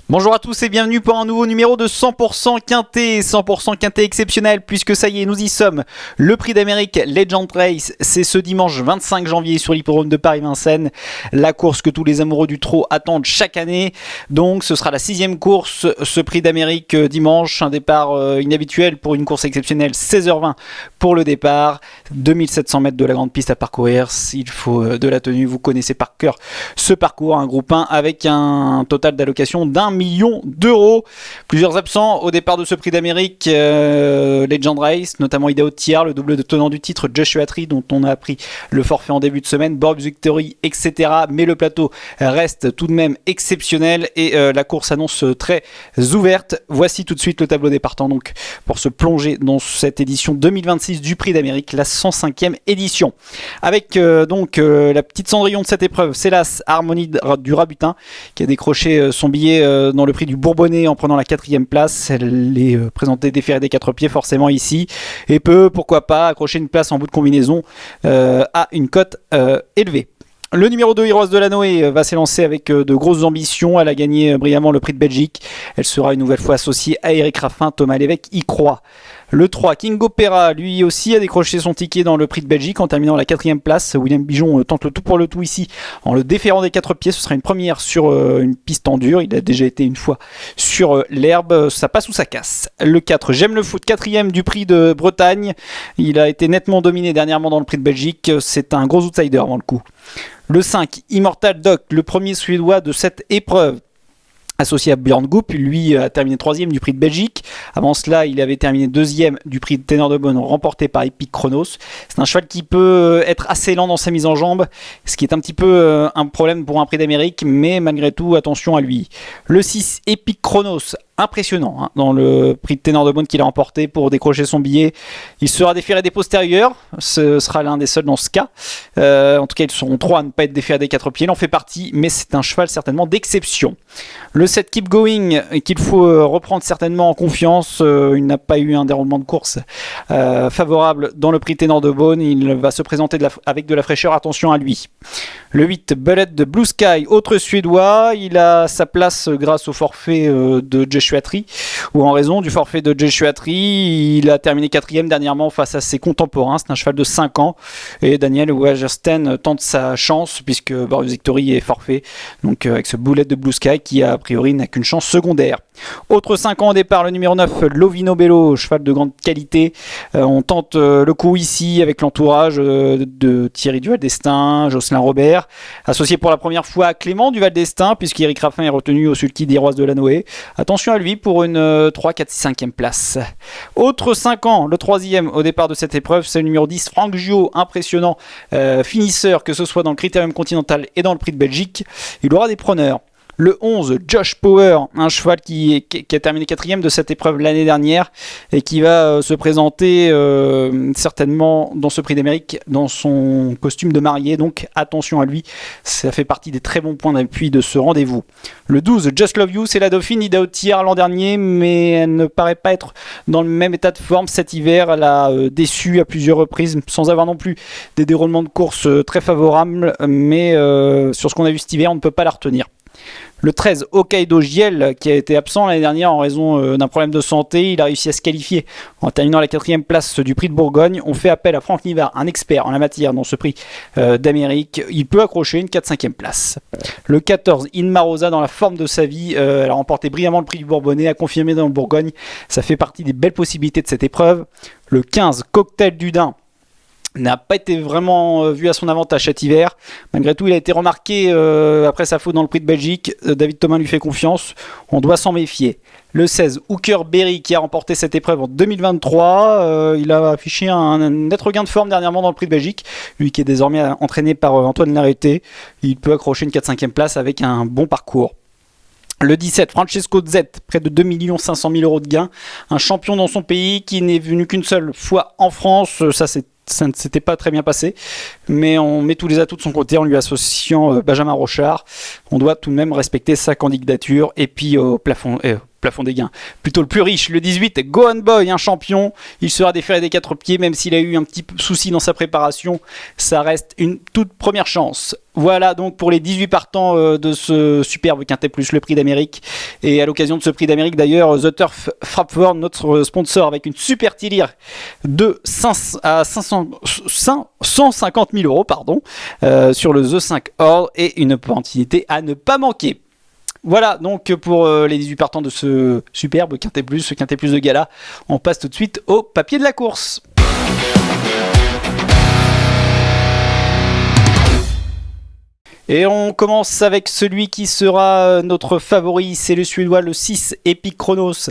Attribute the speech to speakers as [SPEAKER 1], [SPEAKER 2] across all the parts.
[SPEAKER 1] Bonjour à tous et bienvenue pour un nouveau numéro de 100% Quintet, 100% Quintet exceptionnel puisque ça y est, nous y sommes. Le prix d'Amérique Legend Race, c'est ce dimanche 25 janvier sur l'hippodrome de Paris-Vincennes. La course que tous les amoureux du trot attendent chaque année. Donc ce sera la 6e course, ce prix d'Amérique dimanche. Un départ inhabituel pour une course exceptionnelle, 16h20 pour le départ. 2700 mètres de la grande piste à parcourir. Il faut de la tenue, vous connaissez par cœur ce parcours. Un groupe 1 avec un total d'allocation d'1 million d'euros. Plusieurs absents au départ de ce prix d'Amérique Legend Race, notamment Idaho Tiar, le double de tenant du titre Joshua Tree dont on a appris le forfait en début de semaine, Bob Victory, etc. Mais le plateau reste tout de même exceptionnel et la course s'annonce très ouverte. Voici tout de suite le tableau des partants donc pour se plonger dans cette édition 2026 du prix d'Amérique, la 105e édition. Avec la petite Cendrillon de cette épreuve, c'est l'As Harmonie du Rabutin qui a décroché son billet dans le prix du Bourbonnais en prenant la 4e place. Elle est présentée déférée des 4 pieds forcément ici et peut, pourquoi pas, accrocher une place en bout de combinaison à une cote élevée. Le numéro 2, Heroes de la Noé, va s'élancer avec de grosses ambitions. Elle a gagné brillamment le prix de Belgique. Elle sera une nouvelle fois associée à Eric Raffin. Thomas Lévesque y croit. Le 3, King Opera, lui aussi a décroché son ticket dans le prix de Belgique en terminant la 4e place. William Bijon tente le tout pour le tout ici en le déférant des 4 pieds. Ce sera une première sur une piste en dur. Il a déjà été une fois sur l'herbe. Ça passe ou ça casse. Le 4, J'aime le foot, 4e du prix de Bretagne. Il a été nettement dominé dernièrement dans le prix de Belgique. C'est un gros outsider avant le coup. Le 5, Immortal Doc, le premier suédois de cette épreuve. Associé à Björn Goop, lui a terminé 3e du prix de Belgique. Avant cela, il avait terminé 2e du prix de Ténor de Beaune, remporté par Epic Chronos. C'est un cheval qui peut être assez lent dans sa mise en jambe, ce qui est un petit peu un problème pour un prix d'Amérique, mais malgré tout, attention à lui. Le 6, Epic Chronos, impressionnant dans le prix de Ténor de Beaune qu'il a remporté pour décrocher son billet. Il sera déféré des postérieurs, ce sera l'un des seuls dans ce cas. En tout cas, ils seront 3 à ne pas être déférés des 4 pieds. Il en fait partie, mais c'est un cheval certainement d'exception. Le 7, Keep Going, qu'il faut reprendre certainement en confiance. Il n'a pas eu un déroulement de course favorable dans le prix Ténor de Beaune. Il va se présenter avec de la fraîcheur, attention à lui. Le 8, Bullet de Blue Sky, autre suédois. Il a sa place grâce au forfait de Joshua Tree, ou en raison du forfait de Joshua Tree. Il a terminé 4e dernièrement face à ses contemporains. C'est un cheval de 5 ans. Et Daniel Wagersten tente sa chance puisque Boris Victory est forfait. Donc avec ce Bullet de Blue Sky qui a priori n'a qu'une chance secondaire. Autre 5 ans au départ, le numéro 9, Lovino Bello, cheval de grande qualité. On tente le coup ici avec l'entourage de Thierry Duval d'Estaing, Jocelyn Robert, associé pour la première fois à Clément Duval d'Estaing, puisqu'Éric Raffin est retenu au sulky des Rois de la Noé. Attention à lui pour une 3, 4, 5e place. Autre 5 ans, le 3e au départ de cette épreuve, c'est le numéro 10, Franck Giot, impressionnant finisseur, que ce soit dans le Critérium Continental et dans le prix de Belgique. Il aura des preneurs. Le 11, Josh Power, un cheval qui a terminé 4e de cette épreuve l'année dernière et qui va se présenter certainement dans ce prix d'Amérique dans son costume de mariée. Donc attention à lui, ça fait partie des très bons points d'appui de ce rendez-vous. Le 12, Just Love You, c'est la dauphine Idaho Tiar l'an dernier, mais elle ne paraît pas être dans le même état de forme cet hiver. Elle a déçu à plusieurs reprises sans avoir non plus des déroulements de course très favorables, mais sur ce qu'on a vu cet hiver, on ne peut pas la retenir. Le 13, Hokkaido Giel, qui a été absent l'année dernière en raison d'un problème de santé. Il a réussi à se qualifier en terminant la 4e place du prix de Bourgogne. On fait appel à Franck Nivard, un expert en la matière dans ce prix d'Amérique. Il peut accrocher une 4-5e place. Le 14, Inma Rosa, dans la forme de sa vie. Elle a remporté brillamment le prix du Bourbonnais, a confirmé dans le Bourgogne. Ça fait partie des belles possibilités de cette épreuve. Le 15, Cocktail du Dain, n'a pas été vraiment vu à son avantage cet hiver. Malgré tout, il a été remarqué après sa faute dans le prix de Belgique. David Thomas lui fait confiance. On doit s'en méfier. Le 16, Hooker Berry, qui a remporté cette épreuve en 2023. Il a affiché un net regain de forme dernièrement dans le prix de Belgique. Lui qui est désormais entraîné par Antoine Larreté. Il peut accrocher une 4-5e place avec un bon parcours. Le 17, Francesco Z, près de 2 500 000 € de gains. Un champion dans son pays qui n'est venu qu'une seule fois en France. Ça, c'est ça ne s'était pas très bien passé, mais on met tous les atouts de son côté en lui associant Benjamin Rochard. On doit tout de même respecter sa candidature. Et puis au plafond des gains, plutôt le plus riche, le 18, Go On Boy, un champion. Il sera déféré des 4 pieds, même s'il a eu un petit souci dans sa préparation. Ça reste une toute première chance. Voilà donc pour les 18 partants de ce superbe Quintet Plus, le prix d'Amérique. Et à l'occasion de ce prix d'Amérique d'ailleurs, The Turf Frappford, notre sponsor, avec une super tirelire de 150 000 euros sur le The 5 Or, et une opportunité à ne pas manquer. Voilà donc pour les 18 partants de ce superbe Quintet Plus, ce Quintet Plus de gala. On passe tout de suite au papier de la course. Et on commence avec celui qui sera notre favori, c'est le Suédois, le 6, Epic Chronos,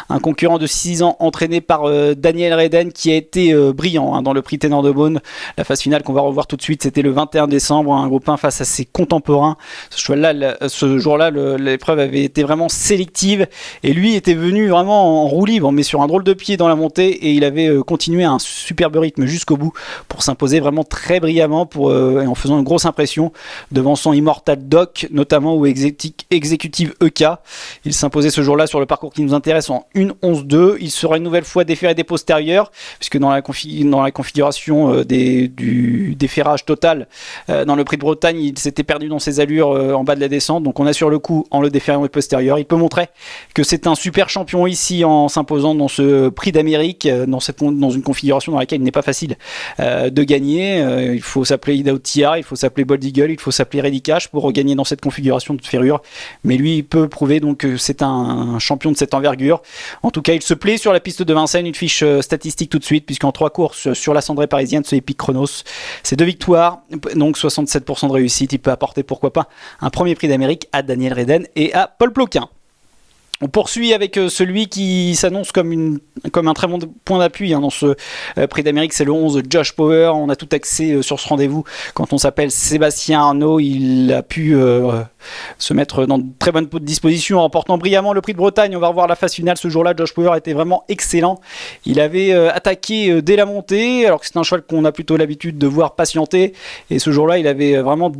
[SPEAKER 1] un concurrent de 6 ans entraîné par Daniel Redden, qui a été brillant dans le prix Ténor de Beaune. La phase finale qu'on va revoir tout de suite, c'était le 21 décembre, un groupe 1 face à ses contemporains. Ce jour-là, l'épreuve avait été vraiment sélective, et lui était venu vraiment en roue libre, mais sur un drôle de pied dans la montée, et il avait continué à un superbe rythme jusqu'au bout pour s'imposer vraiment très brillamment et en faisant une grosse impression devant son Immortal Doc, notamment, ou Executive EK. Il s'imposait ce jour-là sur le parcours qui nous intéresse en 1-11-2. Il sera une nouvelle fois déféré des postérieurs, puisque dans la configuration du déferrage total dans le prix de Bretagne, il s'était perdu dans ses allures en bas de la descente. Donc on a sur le coup en le déférant des postérieurs. Il peut montrer que c'est un super champion ici en s'imposant dans ce prix d'Amérique, dans une configuration dans laquelle il n'est pas facile de gagner. Il faut s'appeler Ida Outillard, il faut s'appeler Bold Eagle, il faut s'appeler Ready Cash pour regagner dans cette configuration de ferrure. Mais lui, il peut prouver donc que c'est un champion de cette envergure. En tout cas, il se plaît sur la piste de Vincennes. Une fiche statistique tout de suite, puisqu'en 3 courses sur la cendrée parisienne, ce Epic Chronos, c'est 2 victoires, donc 67% de réussite. Il peut apporter, pourquoi pas, un premier prix d'Amérique à Daniel Redden et à Paul Ploquin. On poursuit avec celui qui s'annonce comme un très bon point d'appui dans ce prix d'Amérique, c'est le 11 Josh Power. On a tout axé sur ce rendez-vous quand on s'appelle Sébastien Arnaud. Il a pu se mettre dans de très bonnes dispositions en remportant brillamment le prix de Bretagne. On va revoir la phase finale ce jour-là. Josh Power était vraiment excellent. Il avait attaqué dès la montée, alors que c'est un cheval qu'on a plutôt l'habitude de voir patienter. Et ce jour-là, il avait vraiment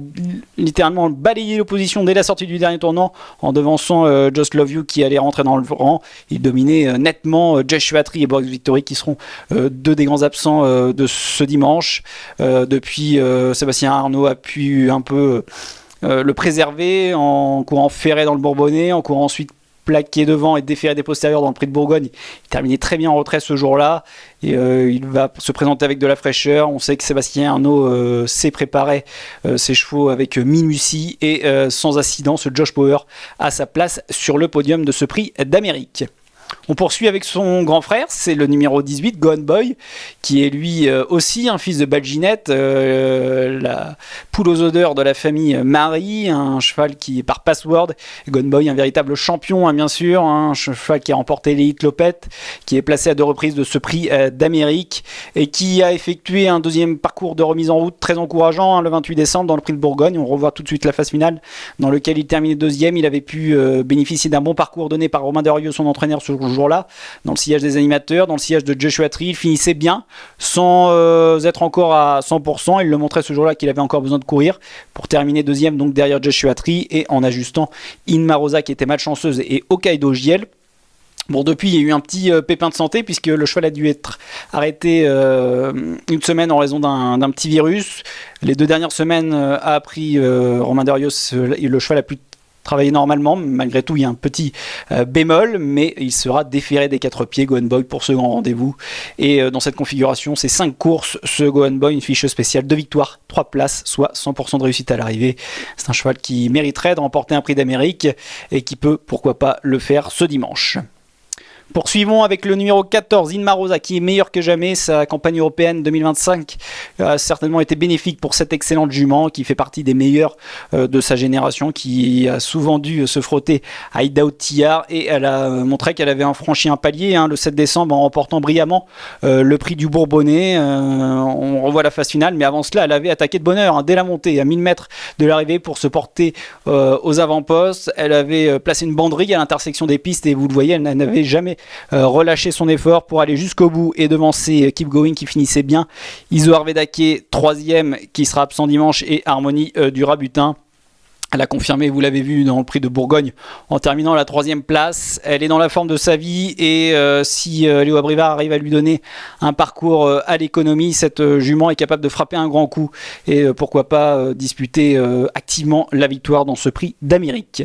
[SPEAKER 1] littéralement balayé l'opposition dès la sortie du dernier tournant en devançant Just Love You qui allait rentrer dans le rang. Il dominait nettement Joshua Tree et Box Victory, qui seront deux des grands absents de ce dimanche. Depuis, Sébastien Arnaud a pu un peu le préserver en courant ferré dans le Bourbonnais, en courant ensuite plaqué devant et déféré des postérieurs dans le prix de Bourgogne. Il terminait très bien en retrait ce jour-là, et il va se présenter avec de la fraîcheur. On sait que Sébastien Arnaud sait préparer ses chevaux avec minutie, et sans incident, ce Josh Power a sa place sur le podium de ce prix d'Amérique. On poursuit avec son grand frère, c'est le numéro 18, Go On Boy, qui est lui aussi un fils de Balginette, la poule aux odeurs de la famille Marie, un cheval qui est par Password. Go On Boy, un véritable champion, bien sûr, un cheval qui a remporté les Hit Lopette, qui est placé à 2 reprises de ce prix d'Amérique, et qui a effectué un deuxième parcours de remise en route très encourageant, le 28 décembre dans le prix de Bourgogne. On revoit tout de suite la phase finale dans laquelle il terminait deuxième. Il avait pu bénéficier d'un bon parcours donné par Romain Derieux, son entraîneur, ce jour-là, dans le sillage des animateurs, dans le sillage de Joshua Tree. Il finissait bien, sans être encore à 100%. Il le montrait ce jour-là qu'il avait encore besoin de courir pour terminer deuxième, donc derrière Joshua Tree, et en ajustant Inma Rosa, qui était malchanceuse, et Hokkaido Giel. Bon, depuis, il y a eu un petit pépin de santé, puisque le cheval a dû être arrêté une semaine en raison d'un petit virus. Les 2 dernières semaines a appris Romain Derieux, le cheval a pu travailler normalement. Malgré tout, il y a un petit bémol, mais il sera déféré des 4 pieds, Go On Boy, pour ce grand rendez-vous. Et dans cette configuration, c'est 5 courses, ce Go On Boy, une fiche spéciale, 2 victoires, 3 places, soit 100% de réussite à l'arrivée. C'est un cheval qui mériterait de remporter un prix d'Amérique, et qui peut, pourquoi pas, le faire ce dimanche. Poursuivons avec le numéro 14, Inma Rosa, qui est meilleur que jamais. Sa campagne européenne 2025 a certainement été bénéfique pour cette excellente jument, qui fait partie des meilleurs de sa génération, qui a souvent dû se frotter à Ida Outillard, et elle a montré qu'elle avait franchi un palier le 7 décembre en remportant brillamment le prix du Bourbonnais. On revoit la phase finale, mais avant cela, elle avait attaqué de bonne heure dès la montée, à 1000 mètres de l'arrivée, pour se porter aux avant-postes. Elle avait placé une banderille à l'intersection des pistes, et vous le voyez, elle n'avait jamais jamais relâché son effort pour aller jusqu'au bout et devancer Keep Going qui finissait bien. Iso Arvedake, 3e, qui sera absent dimanche, et Harmonie du Rabutin. Elle a confirmé, vous l'avez vu dans le prix de Bourgogne, en terminant à la 3e place. Elle est dans la forme de sa vie, et si Léo Abrivard arrive à lui donner un parcours à l'économie, cette jument est capable de frapper un grand coup et pourquoi pas disputer activement la victoire dans ce prix d'Amérique.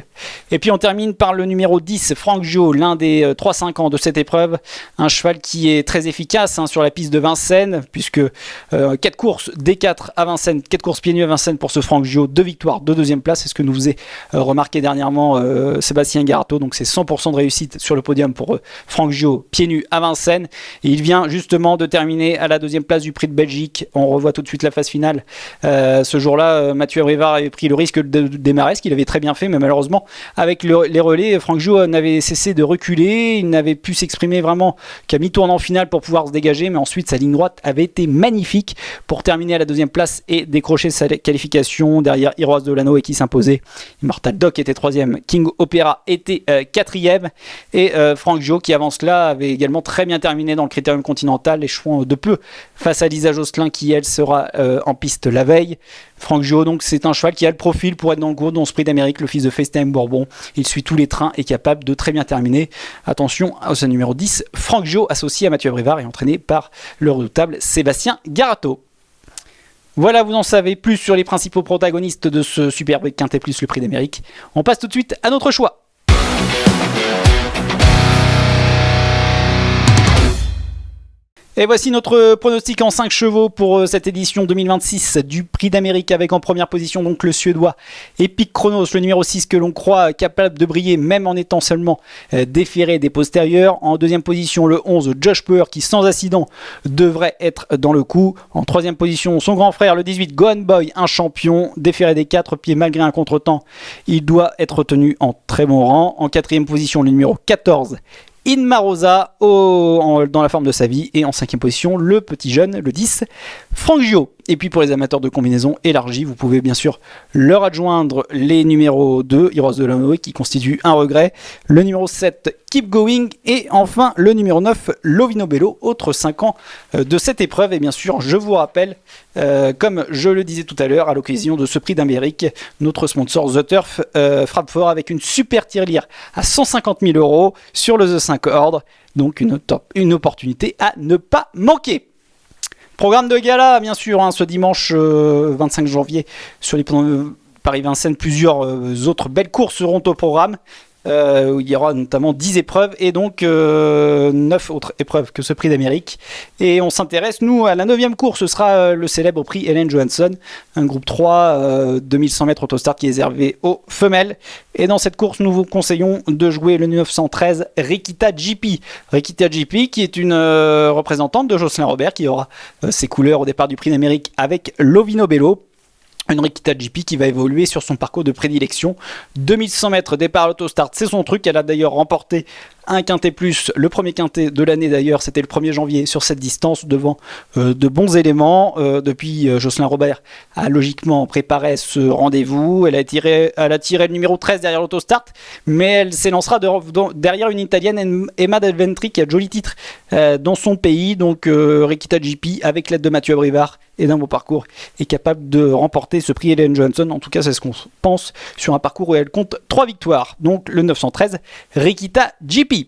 [SPEAKER 1] Et puis on termine par le numéro 10, Franck Gio, l'un des 3-5 ans de cette épreuve. Un cheval qui est très efficace sur la piste de Vincennes, puisque 4 courses D4 à Vincennes, 4 courses pieds nus à Vincennes pour ce Franck Gio, 2 victoires, 2 deuxième places. C'est ce que nous faisait remarquer dernièrement Sébastien Garato. Donc c'est 100% de réussite sur le podium pour Franck Gio, pieds nus à Vincennes. Et il vient justement de terminer à la 2e place du prix de Belgique. On revoit tout de suite la phase finale. Ce jour-là, Mathieu Abrivard avait pris le risque de démarrer, ce qu'il avait très bien fait, mais malheureusement, avec les relais, Franck Gio n'avait cessé de reculer. Il n'avait pu s'exprimer vraiment qu'à mi-tournant final pour pouvoir se dégager, mais ensuite sa ligne droite avait été magnifique pour terminer à la 2e place et décrocher sa qualification derrière Iroas Dolano, et qui s'imposait. Immortal Doc était 3e, King Opera était 4e, et Franck Gio, qui avance là, avait également très bien terminé dans le Critérium Continental, échouant de peu face à Lisa Josselin qui elle sera en piste la veille. Franck Gio, donc c'est un cheval qui a le profil pour être dans le groupe dans ce prix d'Amérique, le fils de FaceTime Bourbon. Il suit tous les trains et est capable de très bien terminer. Attention à ce numéro 10, Franck Gio, associé à Mathieu Abrivard et entraîné par le redoutable Sébastien Garato. Voilà, vous en savez plus sur les principaux protagonistes de ce superbe Quintet Plus, le prix d'Amérique. On passe tout de suite à notre choix. Et voici notre pronostic en 5 chevaux pour cette édition 2026 du Prix d'Amérique, avec en première position donc le Suédois Epic Chronos, le numéro 6 que l'on croit capable de briller même en étant seulement déféré des postérieurs. En deuxième position le 11 Josh Power, qui sans accident devrait être dans le coup. En troisième position son grand frère le 18 Gohan Boy, un champion déféré des 4 pieds malgré un contretemps. Il doit être tenu en très bon rang. En quatrième position le numéro 14 Inmarosa dans la forme de sa vie, et en 5e position le petit jeune, le 10 Franck Gio. Et puis pour les amateurs de combinaisons élargies, vous pouvez bien sûr leur adjoindre les numéros 2 Heroes de Lanoé, qui constitue un regret, le numéro 7 Keep Going, et enfin le numéro 9 Lovino Bello, autre 5 ans de cette épreuve. Et bien sûr je vous rappelle, comme je le disais tout à l'heure à l'occasion de ce prix d'Amérique, notre sponsor The Turf frappe fort avec une super tirelire à 150 000 € sur le The 5 Ordre, donc une opportunité à ne pas manquer. Programme de gala, bien sûr, ce dimanche 25 janvier sur les Paris-Vincennes, plusieurs autres belles courses seront au programme. Où il y aura notamment 10 épreuves et donc 9 autres épreuves que ce prix d'Amérique. Et on s'intéresse, nous, à la 9e course. Ce sera le célèbre prix Ellen Johansson, un groupe 3, 2100 mètres autostart qui est réservé aux femelles. Et dans cette course, nous vous conseillons de jouer le 913 Rikita GP. Rikita GP qui est une représentante de Jocelyn Robert, qui aura ses couleurs au départ du prix d'Amérique avec Lovino Bello. Une Rikita GP qui va évoluer sur son parcours de prédilection. 2100 mètres départ à l'autostart, c'est son truc. Elle a d'ailleurs remporté un quintet plus, le premier quintet de l'année d'ailleurs, c'était le 1er janvier sur cette distance devant de bons éléments. Depuis, Jocelyn Robert a logiquement préparé ce rendez-vous. Elle a tiré le numéro 13 derrière l'autostart, mais elle s'élancera derrière une italienne, Emma Del Ventri, qui a de jolis titres dans son pays. Donc Rikita GP, avec l'aide de Mathieu Abrivard et d'un beau parcours, est capable de remporter ce prix Ellen Johansson. En tout cas, c'est ce qu'on pense sur un parcours où elle compte 3 victoires. Donc le 913 Rikita GP.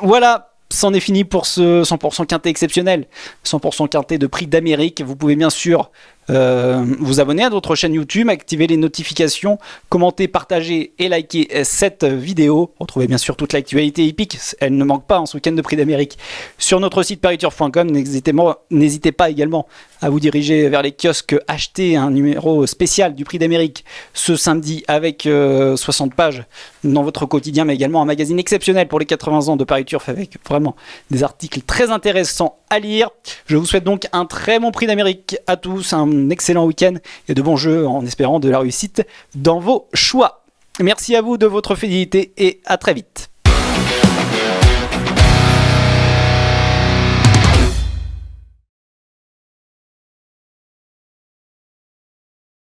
[SPEAKER 1] Voilà, c'en est fini pour ce 100% quintet exceptionnel, 100% quintet de prix d'Amérique. Vous pouvez bien sûr vous abonner à notre chaîne YouTube, activer les notifications, commenter, partager et liker cette vidéo. Retrouvez bien sûr toute l'actualité hippique, elle ne manque pas en ce week-end de prix d'Amérique sur notre site pariturf.com. N'hésitez pas également à vous diriger vers les kiosques, acheter un numéro spécial du prix d'Amérique ce samedi avec 60 pages dans votre quotidien, mais également un magazine exceptionnel pour les 80 ans de Pariturf avec vraiment des articles très intéressants à lire. Je vous souhaite donc un très bon prix d'Amérique à tous, un excellent week-end et de bons jeux en espérant de la réussite dans vos choix. Merci à vous de votre fidélité et à très vite.